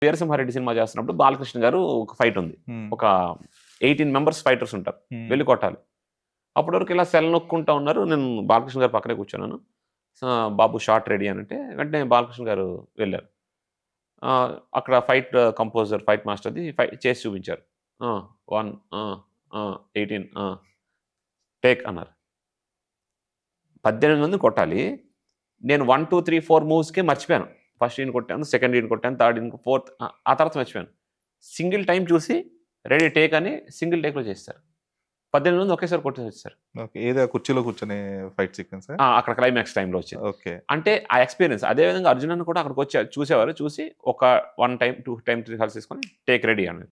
Veera Simha Reddy cinema చేస్తున్నప్పుడు బాలకృష్ణ గారు ఒక ఫైట్ ఉంది. ఒక 18 మెంబర్స్ ఫైటర్స్ ఉంటారు. వెళ్ళి కొట్టాలి. అప్పటి వరకు ఇలా సెల్ నొక్కుంటా ఉన్నారు. నేను బాలకృష్ణ గారు పక్కనే కూర్చున్నాను. బాబు షాట్ రెడీ అనంటే వెంటనే బాలకృష్ణ గారు వెళ్ళారు. అక్కడ ఫైట్ కంపోజర్, ఫైట్ మాస్టర్‌ది చేసి చూపించారు. 1 18 టేక్ అన్నారు. 18 మందిని కొట్టాలి. నేను 1, 2, 3, 4 మూవ్స్‌కే మర్చిపోయాను. ఫస్ట్ ఈయన కొట్టాను, సెకండ్ ఈయన కొట్టాను, థర్డ్ ఈయన, ఫోర్త్ ఆ తర్వాత మర్చిపోయాను. సింగిల్ టైమ్ చూసి రెడీ టేక్ అని సింగిల్ టేక్‌లో చేసేసారు. 18 మంది ఒకేసారి కొట్టేసొచ్చేసారు. ఓకే. ఏదో కుర్చీలో కూర్చొని ఫైట్ సీక్వెన్సా? అక్కడ క్లైమాక్స్ టైమ్‌లో వచ్చింది. ఓకే. అంటే ఆ ఎక్స్‌పీరియన్స్. అదే విధంగా అర్జున్ అన్న కూడా అక్కడికొచ్చారు. చూసేవారు. చూసి ఒక 1 టైమ్, 2 టైమ్ రిహార్సల్ చేసుకొని టేక్ రెడీ అన్నారు.